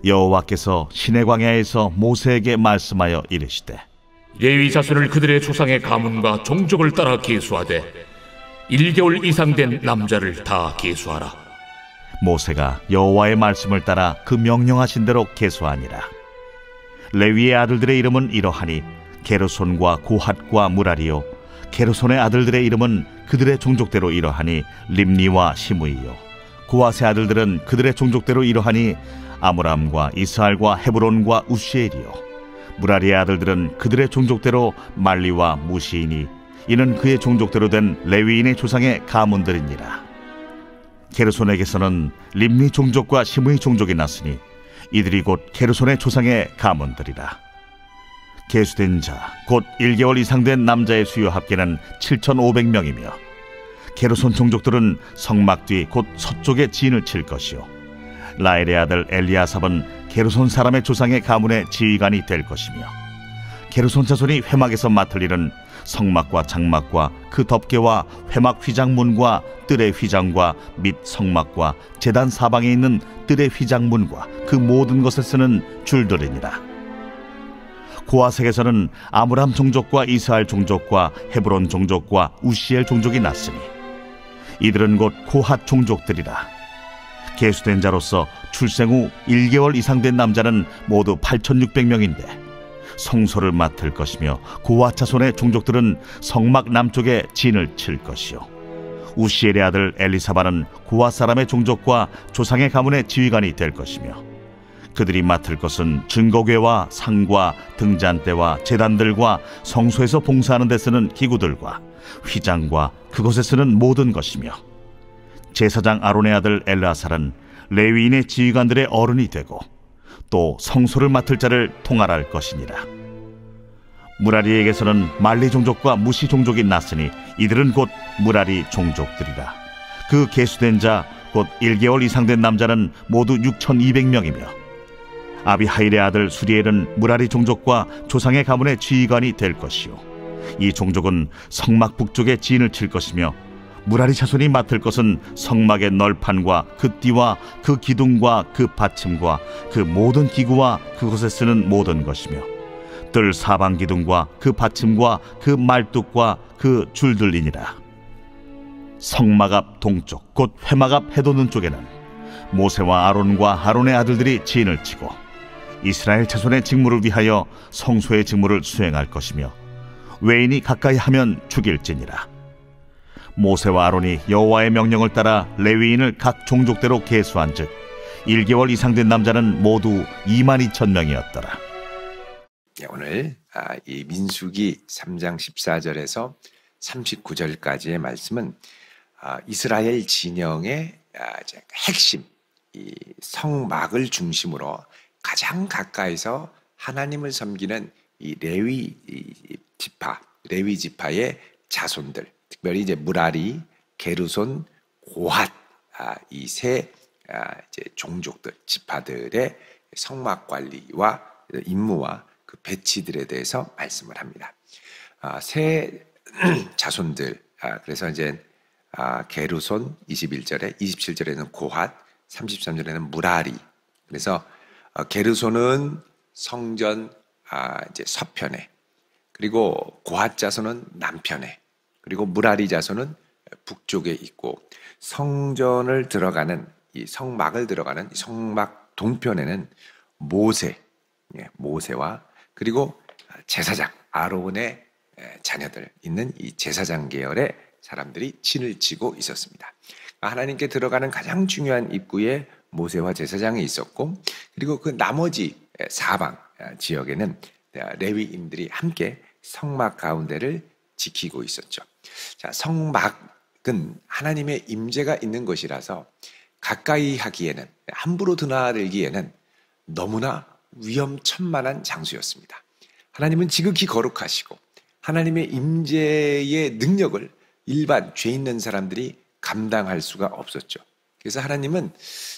여호와께서 시내 광야에서 모세에게 말씀하여 이르시되 레위 자손을 그들의 조상의 가문과 종족을 따라 계수하되 1개월 이상 된 남자를 다 계수하라. 모세가 여호와의 말씀을 따라 그 명령하신 대로 계수하니라. 레위의 아들들의 이름은 이러하니 게르손과 고핫과 무라리요, 게르손의 아들들의 이름은 그들의 종족대로 이러하니 림니와 시므이요, 고핫의 아들들은 그들의 종족대로 이러하니 아므람과 이스할과 헤브론과 우시엘이요, 무라리의 아들들은 그들의 종족대로 말리와 무시이니 이는 그의 종족대로 된 레위인의 조상의 가문들이니라. 게르손에게서는 림니 종족과 시므이 종족이 났으니 이들이 곧 게르손의 조상의 가문들이라. 계수된 자 곧 1개월 이상 된 남자의 수요 합계는 7,500명이며 게르손 종족들은 성막 뒤 곧 서쪽에 진을 칠 것이요, 라엘의 아들 엘리아삽은 게르손 사람의 조상의 가문의 지휘관이 될 것이며, 게르손 자손이 회막에서 맡을 일은 성막과 장막과 그 덮개와 회막 휘장문과 뜰의 휘장과 및 성막과 제단 사방에 있는 뜰의 휘장문과 그 모든 것을 쓰는 줄들이니라. 고아색에서는 아므람 종족과 이스할 종족과 헤브론 종족과 우시엘 종족이 났으니 이들은 곧 고핫 종족들이라. 계수된 자로서 출생 후 1개월 이상 된 남자는 모두 8,600명인데 성소를 맡을 것이며 고핫 자손의 종족들은 성막 남쪽에 진을 칠 것이요, 우시엘의 아들 엘리사바는 고핫 사람의 종족과 조상의 가문의 지휘관이 될 것이며 그들이 맡을 것은 증거궤와 상과 등잔대와 제단들과 성소에서 봉사하는 데 쓰는 기구들과 휘장과 그것에 쓰는 모든 것이며, 제사장 아론의 아들 엘르아살은 레위인의 지휘관들의 어른이 되고 또 성소를 맡을 자를 통할할 것이니라. 무라리에게서는 말리 종족과 무시 종족이 났으니 이들은 곧 무라리 종족들이라. 그 계수된 자 곧 1개월 이상 된 남자는 모두 6,200명이며 아비하일의 아들 수리엘은 무라리 종족과 조상의 가문의 지휘관이 될 것이요, 이 종족은 성막 북쪽에 진을 칠 것이며 무라리 자손이 맡을 것은 성막의 널판과 그 띠와 그 기둥과 그 받침과 그 모든 기구와 그것에 쓰는 모든 것이며 뜰 사방 기둥과 그 받침과 그 말뚝과 그 줄들이니라. 성막 앞 동쪽 곧 회막 앞 해돋는 쪽에는 모세와 아론과 아론의 아들들이 진을 치고 이스라엘 자손의 직무를 위하여 성소의 직무를 수행할 것이며 외인이 가까이 하면 죽일지니라. 모세와 아론이 여호와의 명령을 따라 레위인을 각 종족대로 계수한즉 1개월 이상 된 남자는 모두 22,000명이었더라. 오늘 이 민수기 3장 14절에서 39절까지의 말씀은 이스라엘 진영의 핵심, 이 성막을 중심으로 가장 가까이서 하나님을 섬기는 이 레위 지파의 자손들, 특별히 이제 무라리, 게르손, 고핫 이 세 종족들, 지파들의 성막 관리와 임무와 그 배치들에 대해서 말씀을 합니다. 세 자손들, 그래서 이제 게르손 21절에, 27절에는 고핫, 33절에는 무라리. 그래서 게르손은 성전 이제 서편에, 그리고 고핫 자손은 남편에, 그리고 무라리 자손은 북쪽에 있고, 성전을 들어가는 이 성막을 들어가는 성막 동편에는 모세와 그리고 제사장 아론의 자녀들 있는 이 제사장 계열의 사람들이 진을 치고 있었습니다. 하나님께 들어가는 가장 중요한 입구에 모세와 제사장이 있었고, 그리고 그 나머지 사방 지역에는 레위인들이 함께 성막 가운데를 지키고 있었죠. 자, 성막은 하나님의 임재가 있는 것이라서 가까이 하기에는, 함부로 드나들기에는 너무나 위험천만한 장소였습니다. 하나님은 지극히 거룩하시고 하나님의 임재의 능력을 일반 죄 있는 사람들이 감당할 수가 없었죠. 그래서 하나님은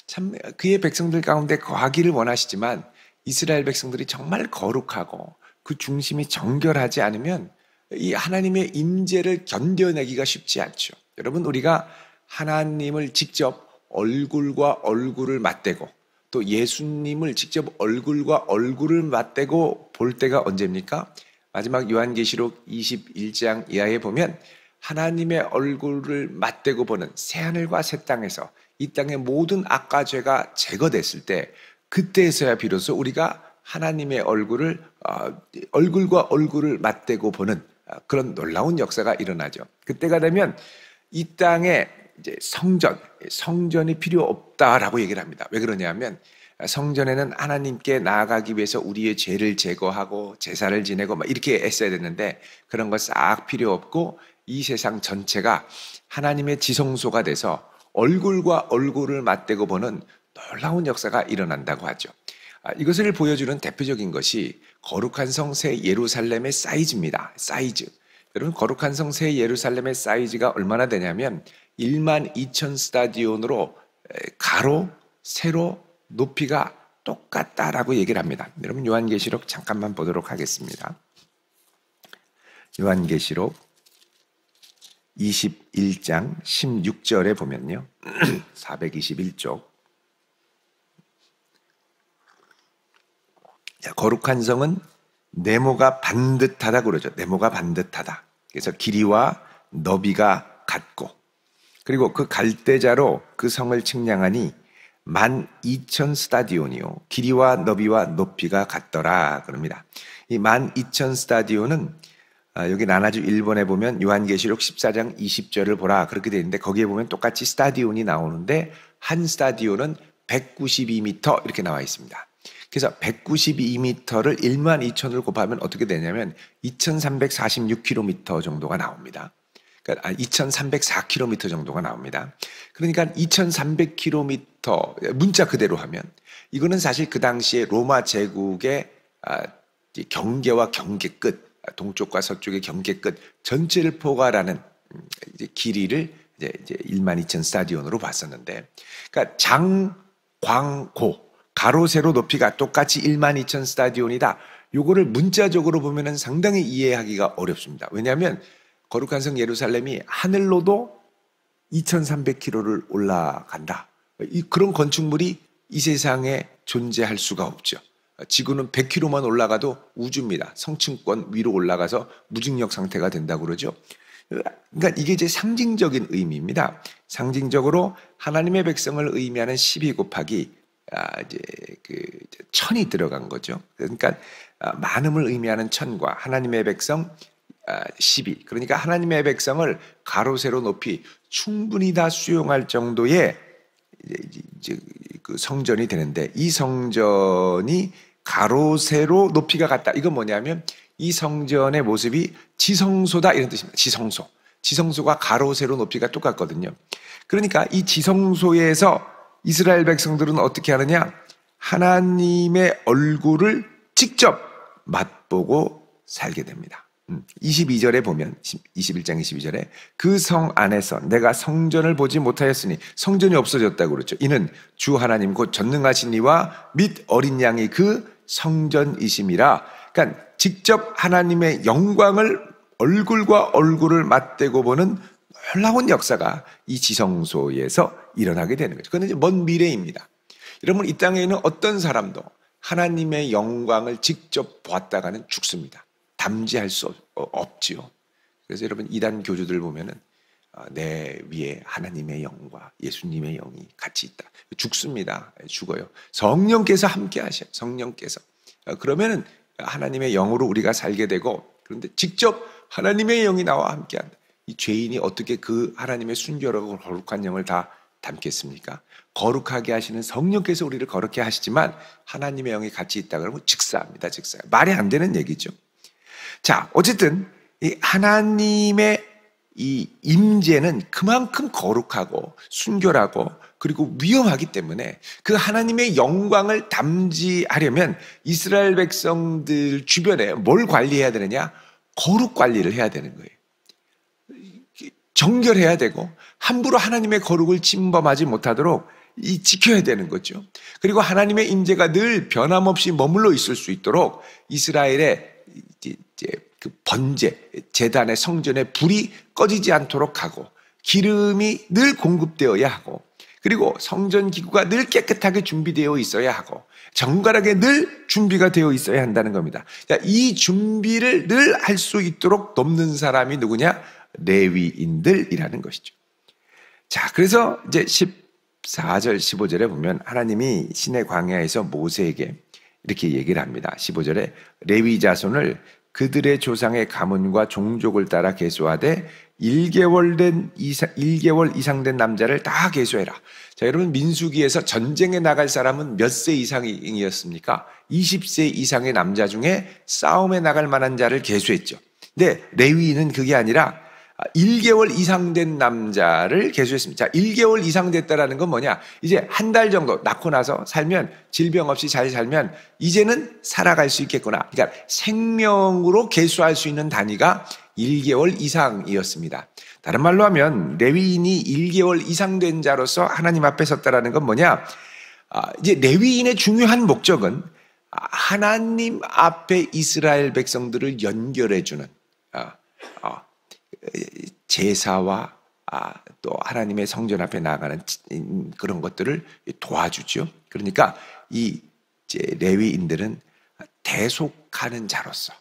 참 그의 백성들 가운데 거하기를 원하시지만 이스라엘 백성들이 정말 거룩하고 그 중심이 정결하지 않으면 이 하나님의 임재를 견뎌내기가 쉽지 않죠. 여러분, 우리가 하나님을 직접 얼굴과 얼굴을 맞대고 또 예수님을 직접 얼굴과 얼굴을 맞대고 볼 때가 언제입니까? 마지막 요한계시록 21장 이하에 보면 하나님의 얼굴을 맞대고 보는 새하늘과 새 땅에서 이 땅의 모든 악과 죄가 제거됐을 때, 그때에서야 비로소 우리가 하나님의 얼굴과 얼굴을 맞대고 보는 그런 놀라운 역사가 일어나죠. 그때가 되면 이 땅에 이제 성전이 필요 없다라고 얘기를 합니다. 왜 그러냐면 성전에는 하나님께 나아가기 위해서 우리의 죄를 제거하고 제사를 지내고 막 이렇게 애써야 되는데, 그런 거 싹 필요 없고 이 세상 전체가 하나님의 지성소가 돼서 얼굴과 얼굴을 맞대고 보는 놀라운 역사가 일어난다고 하죠. 이것을 보여주는 대표적인 것이 거룩한 성 새 예루살렘의 사이즈입니다. 사이즈. 여러분, 거룩한 성 새 예루살렘의 사이즈가 얼마나 되냐면 12,000 스타디온으로 가로, 세로, 높이가 똑같다라고 얘기를 합니다. 여러분, 요한계시록 잠깐만 보도록 하겠습니다. 요한계시록 21장 16절에 보면요. 421쪽. 거룩한 성은 네모가 반듯하다고 그러죠. 네모가 반듯하다. 그래서 길이와 너비가 같고, 그리고 그 갈대자로 그 성을 측량하니 12,000 스타디온이요 길이와 너비와 높이가 같더라 그럽니다. 이 12,000 스타디온은 여기 나나주 1번에 보면 요한계시록 14장 20절을 보라 그렇게 되어 있는데, 거기에 보면 똑같이 스타디온이 나오는데 한 스타디온은 192m 이렇게 나와 있습니다. 그래서 192m를 12,000을 곱하면 어떻게 되냐면 2,346km 정도가 나옵니다. 그러니까 2,304km 정도가 나옵니다. 그러니까 2,300km 문자 그대로 하면 이거는 사실 그 당시에 로마 제국의 경계와 경계 끝, 동쪽과 서쪽의 경계 끝 전체를 포괄하는 길이를 이제 12,000 스타디온으로 봤었는데, 그러니까 장광고 가로 세로 높이가 똑같이 12,000 스타디온이다. 요거를 문자적으로 보면은 상당히 이해하기가 어렵습니다. 왜냐하면 거룩한 성 예루살렘이 하늘로도 2,300km를 올라간다. 그런 건축물이 이 세상에 존재할 수가 없죠. 지구는 100km만 올라가도 우주입니다. 성층권 위로 올라가서 무중력 상태가 된다고 그러죠. 그러니까 이게 이제 상징적인 의미입니다. 상징적으로 하나님의 백성을 의미하는 12 곱하기 이제 그 1000이 들어간 거죠. 그러니까 많음을 의미하는 1000과 하나님의 백성 12. 그러니까 하나님의 백성을 가로 세로 높이 충분히 다 수용할 정도의 이제 그 성전이 되는데, 이 성전이 가로 세로 높이가 같다. 이건 뭐냐면 이 성전의 모습이 지성소다 이런 뜻입니다. 지성소가 가로 세로 높이가 똑같거든요. 그러니까 이 지성소에서 이스라엘 백성들은 어떻게 하느냐? 하나님의 얼굴을 직접 맛보고 살게 됩니다. 22절에 보면 21장 22절에 그 성 안에서 내가 성전을 보지 못하였으니, 성전이 없어졌다고 그랬죠. 이는 주 하나님 곧 전능하신 이와 및 어린 양이 그 성전이심이라. 그러니까 직접 하나님의 영광을 얼굴과 얼굴을 맞대고 보는 놀라운 역사가 이 지성소에서 일어나게 되는 거죠. 그건 이제 먼 미래입니다. 여러분, 이 땅에 있는 어떤 사람도 하나님의 영광을 직접 보았다가는 죽습니다. 담지할 수 없지요. 그래서 여러분, 이단 교주들 보면은 내 위에 하나님의 영과 예수님의 영이 같이 있다. 죽습니다. 죽어요. 성령께서 함께 하셔요. 성령께서. 그러면은 하나님의 영으로 우리가 살게 되고, 그런데 직접 하나님의 영이 나와 함께한다. 이 죄인이 어떻게 그 하나님의 순결하고 거룩한 영을 다 담겠습니까? 거룩하게 하시는 성령께서 우리를 거룩해 하시지만 하나님의 영이 같이 있다 그러면 즉사합니다. 즉사. 말이 안 되는 얘기죠. 자, 어쨌든 이 하나님의 이 임재는 그만큼 거룩하고 순결하고 그리고 위험하기 때문에 그 하나님의 영광을 담지하려면 이스라엘 백성들 주변에 뭘 관리해야 되느냐? 거룩 관리를 해야 되는 거예요. 정결해야 되고 함부로 하나님의 거룩을 침범하지 못하도록 지켜야 되는 거죠. 그리고 하나님의 임재가 늘 변함없이 머물러 있을 수 있도록 이스라엘의 이제 그 번제, 제단의 성전의 불이 꺼지지 않도록 하고 기름이 늘 공급되어야 하고, 그리고 성전 기구가 늘 깨끗하게 준비되어 있어야 하고 정갈하게 늘 준비가 되어 있어야 한다는 겁니다. 자, 이 준비를 늘 할 수 있도록 돕는 사람이 누구냐? 레위인들이라는 것이죠. 자, 그래서 이제 14절, 15절에 보면 하나님이 시내 광야에서 모세에게 이렇게 얘기를 합니다. 15절에 레위 자손을 그들의 조상의 가문과 종족을 따라 계수하되 1개월 이상 된 남자를 다 계수해라. 자, 여러분 민수기에서 전쟁에 나갈 사람은 몇 세 이상이었습니까? 20세 이상의 남자 중에 싸움에 나갈 만한 자를 계수했죠. 근데 레위인은 그게 아니라 1개월 이상 된 남자를 계수했습니다. 자, 1개월 이상 됐다라는 건 뭐냐? 이제 한 달 정도 낳고 나서 살면 질병 없이 잘 살면 이제는 살아갈 수 있겠구나. 그러니까 생명으로 계수할 수 있는 단위가 1개월 이상이었습니다. 다른 말로 하면 레위인이 1개월 이상 된 자로서 하나님 앞에 섰다라는 건 뭐냐? 이제 레위인의 중요한 목적은 하나님 앞에 이스라엘 백성들을 연결해주는 제사와 또 하나님의 성전 앞에 나아가는 그런 것들을 도와주죠. 그러니까 이 레위인들은 대속하는 자로서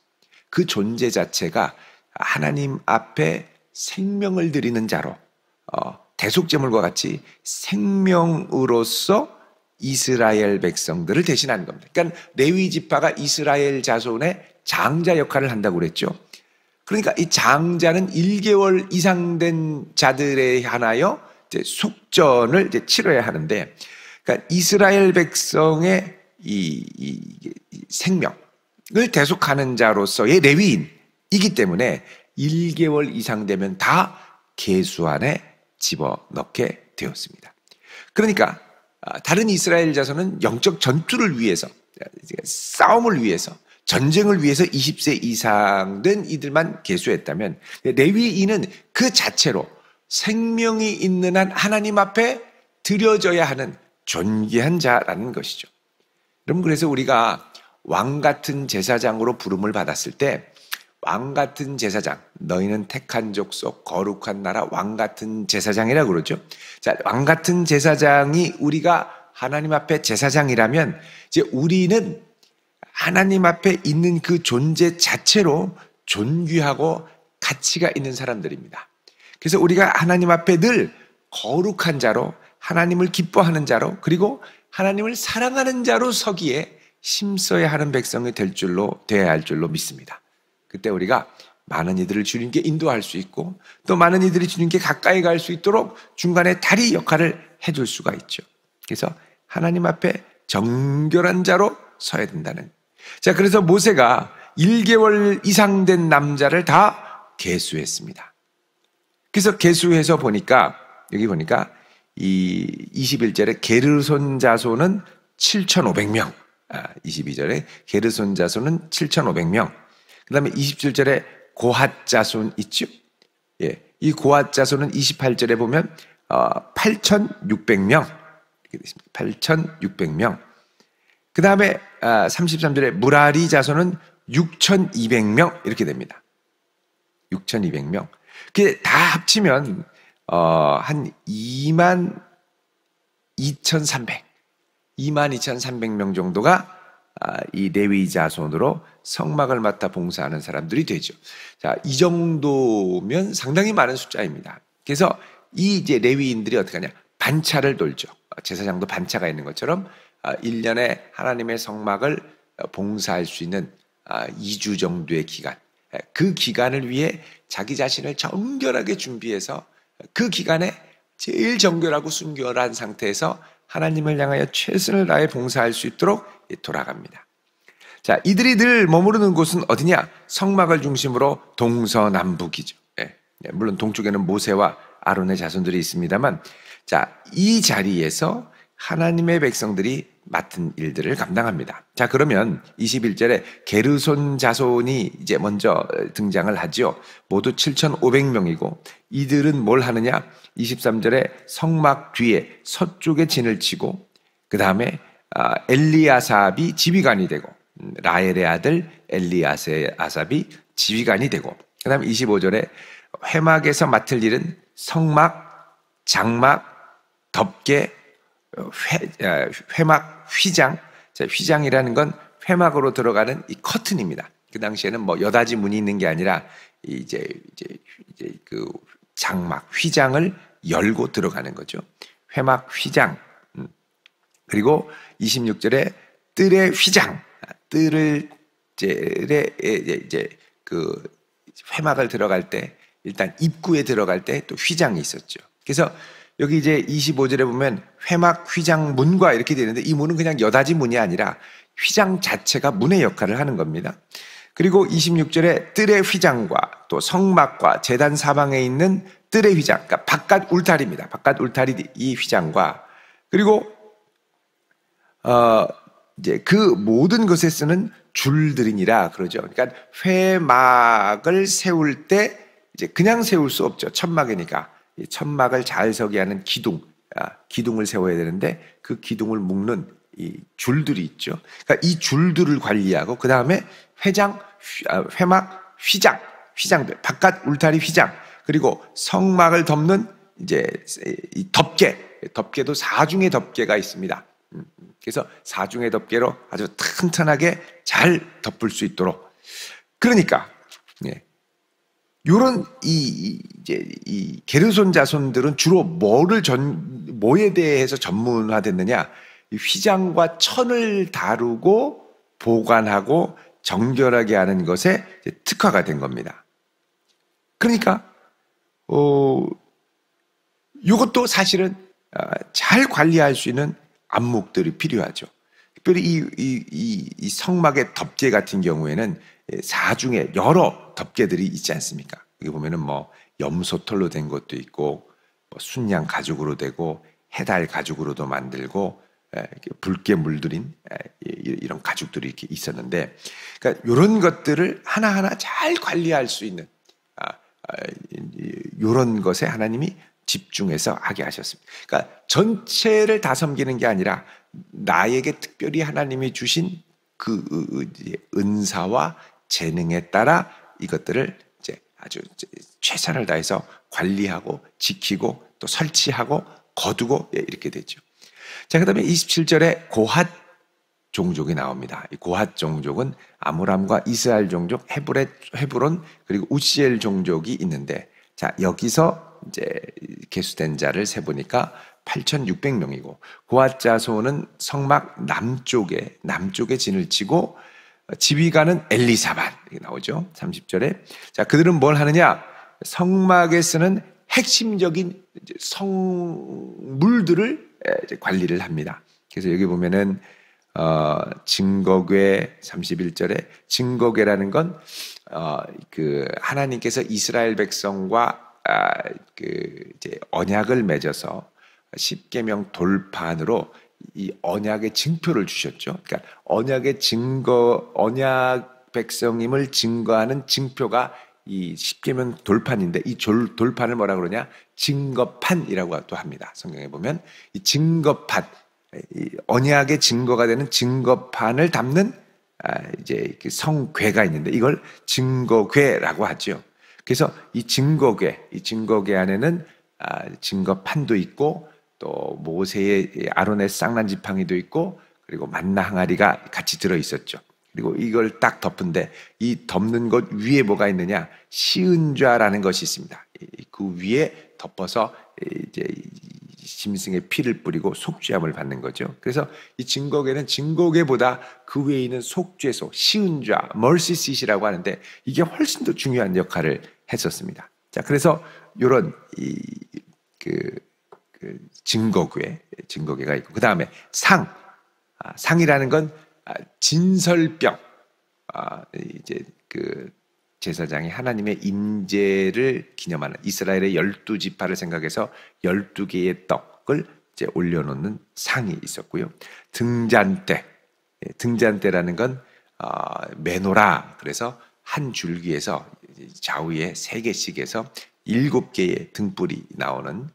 그 존재 자체가 하나님 앞에 생명을 드리는 자로 대속제물과 같이 생명으로서 이스라엘 백성들을 대신하는 겁니다. 그러니까 레위 지파가 이스라엘 자손의 장자 역할을 한다고 그랬죠. 그러니까 이 장자는 1개월 이상 된 자들에 한하여 속전을 치러야 하는데, 그러니까 이스라엘 백성의 이 생명을 대속하는 자로서의 레위인이기 때문에 1개월 이상 되면 다 계수 안에 집어넣게 되었습니다. 그러니까 다른 이스라엘 자손은 영적 전투를 위해서, 싸움을 위해서, 전쟁을 위해서 20세 이상 된 이들만 계수했다면 레위인은 그 자체로 생명이 있는 한 하나님 앞에 드려져야 하는 존귀한 자라는 것이죠. 여러분, 그래서 우리가 왕 같은 제사장으로 부름을 받았을 때 왕 같은 제사장, 너희는 택한 족속 거룩한 나라 왕 같은 제사장이라고 그러죠. 자, 왕 같은 제사장이 우리가 하나님 앞에 제사장이라면 이제 우리는 하나님 앞에 있는 그 존재 자체로 존귀하고 가치가 있는 사람들입니다. 그래서 우리가 하나님 앞에 늘 거룩한 자로, 하나님을 기뻐하는 자로, 그리고 하나님을 사랑하는 자로 서기에 힘써야 하는 백성이 되어야 할 줄로 믿습니다. 그때 우리가 많은 이들을 주님께 인도할 수 있고 또 많은 이들이 주님께 가까이 갈 수 있도록 중간에 다리 역할을 해줄 수가 있죠. 그래서 하나님 앞에 정결한 자로 서야 된다는. 자, 그래서 모세가 1개월 이상 된 남자를 다 계수했습니다. 그래서 계수해서 보니까 여기 보니까 이 21절에 게르손 자손은 7,500명. 22절에 게르손 자손은 7,500명. 그 다음에 27절에 고핫 자손 있죠? 예, 이 고핫 자손은 28절에 보면 8,600명 이렇게 되십니다. 8,600명. 그 다음에 33절에 무라리 자손은 6,200명 이렇게 됩니다. 6,200명. 그게 다 합치면 한 22,300명 정도가 이 레위 자손으로 성막을 맡아 봉사하는 사람들이 되죠. 자, 이 정도면 상당히 많은 숫자입니다. 그래서 이 이제 레위인들이 어떻게 하냐? 반차를 돌죠. 제사장도 반차가 있는 것처럼 1년에 하나님의 성막을 봉사할 수 있는 2주 정도의 기간, 그 기간을 위해 자기 자신을 정결하게 준비해서 그 기간에 제일 정결하고 순결한 상태에서 하나님을 향하여 최선을 다해 봉사할 수 있도록 돌아갑니다. 자, 이들이 늘 머무르는 곳은 어디냐? 성막을 중심으로 동서남북이죠. 물론 동쪽에는 모세와 아론의 자손들이 있습니다만, 자, 이 자리에서 하나님의 백성들이 맡은 일들을 감당합니다. 자, 그러면 21절에 게르손 자손이 이제 먼저 등장을 하죠. 모두 7,500명이고 이들은 뭘 하느냐? 23절에 성막 뒤에 서쪽에 진을 치고 그 다음에 엘리아삽이 지휘관이 되고 라엘의 아들 엘리아삽이 지휘관이 되고 그 다음에 25절에 회막에서 맡을 일은 성막, 장막, 덮개, 회막 휘장. 자, 휘장이라는 건 회막으로 들어가는 이 커튼입니다. 그 당시에는 뭐 여닫이 문이 있는 게 아니라 이제 그 장막, 휘장을 열고 들어가는 거죠. 회막 휘장. 그리고 26절에 뜰의 휘장. 뜰을 이제 그 회막을 들어갈 때 일단 입구에 들어갈 때 또 휘장이 있었죠. 그래서 여기 이제 25절에 보면 회막 휘장 문과 이렇게 되는데 이 문은 그냥 여닫이 문이 아니라 휘장 자체가 문의 역할을 하는 겁니다. 그리고 26절에 뜰의 휘장과 또 성막과 제단 사방에 있는 뜰의 휘장, 그러니까 바깥 울타리입니다. 바깥 울타리 이 휘장과 그리고 이제 그 모든 것에 쓰는 줄들이니라 그러죠. 그러니까 회막을 세울 때 이제 그냥 세울 수 없죠. 천막이니까 이 천막을 잘 서게 하는 기둥을 세워야 되는데 그 기둥을 묶는 이 줄들이 있죠. 그러니까 이 줄들을 관리하고 그 다음에 회막 휘장들, 바깥 울타리 휘장, 그리고 성막을 덮는 이제 이 덮개도 4중의 덮개가 있습니다. 그래서 4중의 덮개로 아주 튼튼하게 잘 덮을 수 있도록. 그러니까 요런 이 게르손 자손들은 주로 뭐에 대해서 전문화됐느냐? 이 휘장과 천을 다루고 보관하고 정결하게 하는 것에 특화가 된 겁니다. 그러니까 이것도 사실은 잘 관리할 수 있는 안목들이 필요하죠. 특별히 이 성막의 덮개 같은 경우에는 4중에 여러 덮개들이 있지 않습니까? 여기 보면은 뭐 염소털로 된 것도 있고 뭐 순양 가죽으로 되고 해달 가죽으로도 만들고 붉게 물들인 이런 가죽들이 이렇게 있었는데, 그러니까 이런 것들을 하나하나 잘 관리할 수 있는 이런 것에 하나님이 집중해서 하게 하셨습니다. 그러니까 전체를 다 섬기는 게 아니라 나에게 특별히 하나님이 주신 그 은사와 재능에 따라 이것들을 이제 아주 최선을 다해서 관리하고 지키고 또 설치하고 거두고 이렇게 되죠. 자, 그 다음에 27절에 고핫 종족이 나옵니다. 이 고핫 종족은 아므람과 이스라엘 종족, 헤브론 그리고 우시엘 종족이 있는데, 자, 여기서 이제 계수된 자를 세보니까 8,600명이고 고핫 자손은 성막 남쪽에 진을 치고 지휘관은 엘리사반 이렇게 나오죠. 30절에. 자, 그들은 뭘 하느냐? 성막에 쓰는 핵심적인 성물들을 관리를 합니다. 그래서 여기 보면은 증거궤 31절에 증거궤라는 건 그 하나님께서 이스라엘 백성과 그 이제 언약을 맺어서 십계명 돌판으로 이 언약의 증표를 주셨죠. 그러니까 언약 백성임을 증거하는 증표가 이 십계명 돌판인데 이 돌판을 뭐라 그러냐? 증거판이라고 또 합니다. 성경에 보면 이 증거판, 이 언약의 증거가 되는 증거판을 담는 이제 성궤가 있는데 이걸 증거궤라고 하죠. 그래서 이 증거궤 안에는 증거판도 있고 또 모세의 아론의 쌍난 지팡이도 있고 그리고 만나 항아리가 같이 들어 있었죠. 그리고 이걸 딱 덮은데 이 덮는 것 위에 뭐가 있느냐? 시은좌라는 것이 있습니다. 그 위에 덮어서 이제 짐승의 피를 뿌리고 속죄함을 받는 거죠. 그래서 이 증거궤는 증거궤보다 그 위에 있는 속죄소, 시은좌, 멀시시이라고 하는데 이게 훨씬 더 중요한 역할을 했었습니다. 자, 그래서 이런 증거궤가 있고 그 다음에 상이라는 건 진설병. 이제 그 제사장이 하나님의 임재를 기념하는 이스라엘의 12지파를 생각해서 12개의 떡을 이제 올려놓는 상이 있었고요. 등잔대라는 건 메노라. 그래서 한 줄기에서 좌우에 3개씩 해서 7개의 등불이 나오는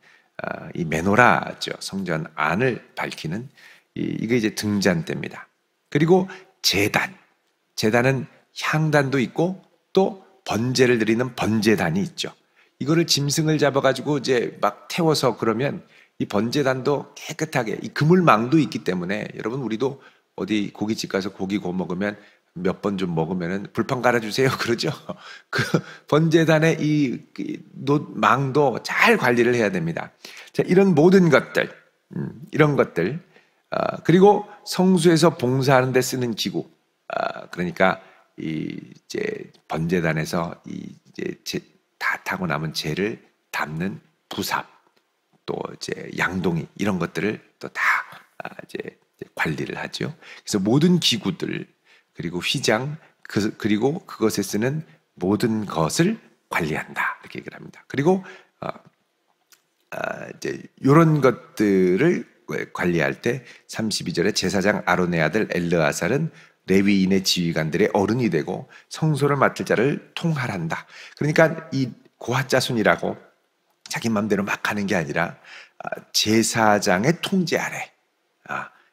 이 메노라죠. 성전 안을 밝히는 이게 이제 등잔대입니다. 그리고 제단은 향단도 있고 또 번제를 드리는 번제단이 있죠. 이거를 짐승을 잡아가지고 이제 막 태워서 그러면 이 번제단도 깨끗하게, 이 그물망도 있기 때문에 여러분, 우리도 어디 고깃집 가서 고기 구워 먹으면 몇 번 좀 먹으면은 불판 갈아주세요 그러죠. 그 번제단의 이 망도 잘 관리를 해야 됩니다. 자, 이런 모든 것들, 이런 것들, 그리고 성소에서 봉사하는 데 쓰는 기구, 그러니까 이제 번제단에서 이제 다 타고 남은 재를 담는 부삽, 또 이제 양동이, 이런 것들을 또 다 이제 관리를 하죠. 그래서 모든 기구들, 그리고 휘장, 그리고 그것에 쓰는 모든 것을 관리한다, 이렇게 얘기를 합니다. 그리고 이제 이런 것들을 관리할 때 32절에 제사장 아론의 아들 엘르아살은 레위인의 지휘관들의 어른이 되고 성소를 맡을 자를 통할한다. 그러니까 이 고핫 자손이라고 자기 마음대로 막 하는 게 아니라 제사장의 통제 아래,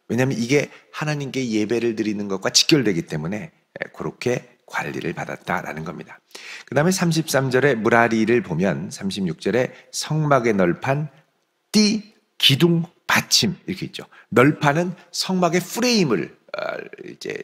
왜냐하면 이게 하나님께 예배를 드리는 것과 직결되기 때문에 그렇게 관리를 받았다라는 겁니다. 그 다음에 33절에 무라리를 보면 36절에 성막의 널판, 띠, 기둥, 받침, 이렇게 있죠. 널판은 성막의 프레임을 이제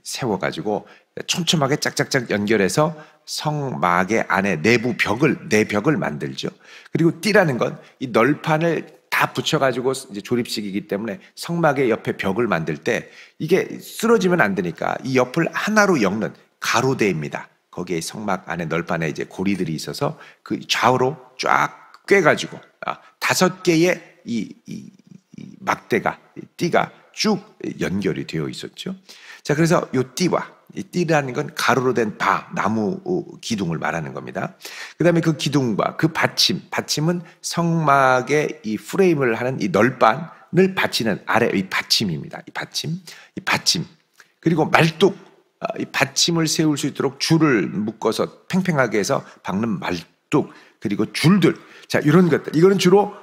세워가지고 촘촘하게 짝짝짝 연결해서 성막의 안에 내벽을 만들죠. 그리고 띠라는 건 이 널판을 다 붙여가지고 이제 조립식이기 때문에 성막의 옆에 벽을 만들 때 이게 쓰러지면 안 되니까 이 옆을 하나로 엮는 가로대입니다. 거기에 성막 안에 널판에 이제 고리들이 있어서 그 좌우로 쫙 꿰가지고 5개의 이 막대가, 띠가 쭉 연결이 되어 있었죠. 자, 그래서 이 띠와, 이 띠라는 건 가로로 된 나무 기둥을 말하는 겁니다. 그 다음에 그 기둥과 그 받침은 성막의 이 프레임을 하는 이 널판을 받치는 아래 이 받침입니다. 이 받침. 그리고 말뚝, 이 받침을 세울 수 있도록 줄을 묶어서 팽팽하게 해서 박는 말뚝, 그리고 줄들. 자, 이런 것들. 이거는 주로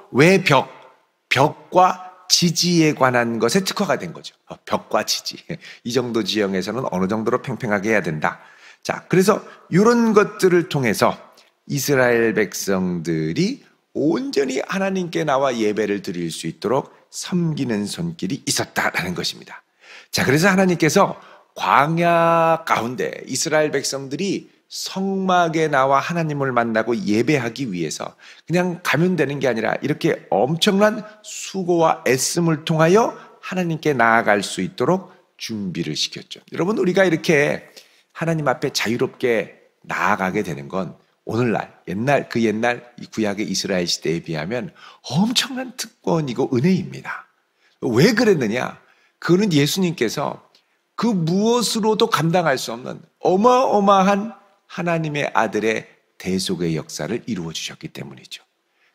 벽과 지지에 관한 것에 특화가 된 거죠. 벽과 지지. 이 정도 지형에서는 어느 정도로 팽팽하게 해야 된다. 자, 그래서 이런 것들을 통해서 이스라엘 백성들이 온전히 하나님께 나와 예배를 드릴 수 있도록 섬기는 손길이 있었다라는 것입니다. 자, 그래서 하나님께서 광야 가운데 이스라엘 백성들이 성막에 나와 하나님을 만나고 예배하기 위해서 그냥 가면 되는 게 아니라 이렇게 엄청난 수고와 애씀을 통하여 하나님께 나아갈 수 있도록 준비를 시켰죠. 여러분, 우리가 이렇게 하나님 앞에 자유롭게 나아가게 되는 건 오늘날, 옛날 이 구약의 이스라엘 시대에 비하면 엄청난 특권이고 은혜입니다. 왜 그랬느냐? 그거는 예수님께서 그 무엇으로도 감당할 수 없는 어마어마한 하나님의 아들의 대속의 역사를 이루어 주셨기 때문이죠.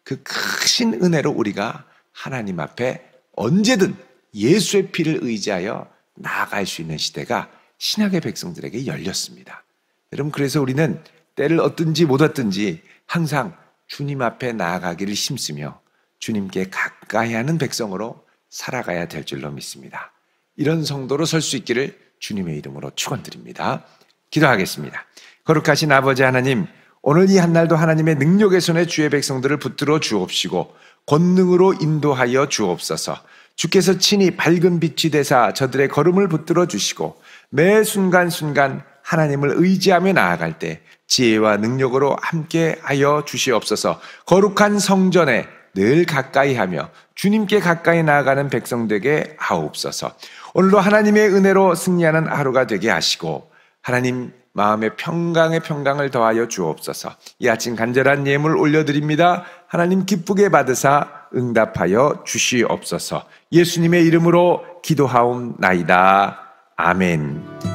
그 크신 은혜로 우리가 하나님 앞에 언제든 예수의 피를 의지하여 나아갈 수 있는 시대가 신약의 백성들에게 열렸습니다. 여러분, 그래서 우리는 때를 얻든지 못 얻든지 항상 주님 앞에 나아가기를 힘쓰며 주님께 가까이 하는 백성으로 살아가야 될 줄로 믿습니다. 이런 성도로 설 수 있기를 주님의 이름으로 축원드립니다. 기도하겠습니다. 거룩하신 아버지 하나님, 오늘 이 한날도 하나님의 능력의 손에 주의 백성들을 붙들어 주옵시고 권능으로 인도하여 주옵소서. 주께서 친히 밝은 빛이 되사 저들의 걸음을 붙들어 주시고 매 순간순간 하나님을 의지하며 나아갈 때 지혜와 능력으로 함께하여 주시옵소서. 거룩한 성전에 늘 가까이 하며 주님께 가까이 나아가는 백성되게 하옵소서. 오늘도 하나님의 은혜로 승리하는 하루가 되게 하시고 하나님 마음의 평강에 평강을 더하여 주옵소서. 이 아침 간절한 예물 올려드립니다. 하나님 기쁘게 받으사 응답하여 주시옵소서. 예수님의 이름으로 기도하옵나이다. 아멘.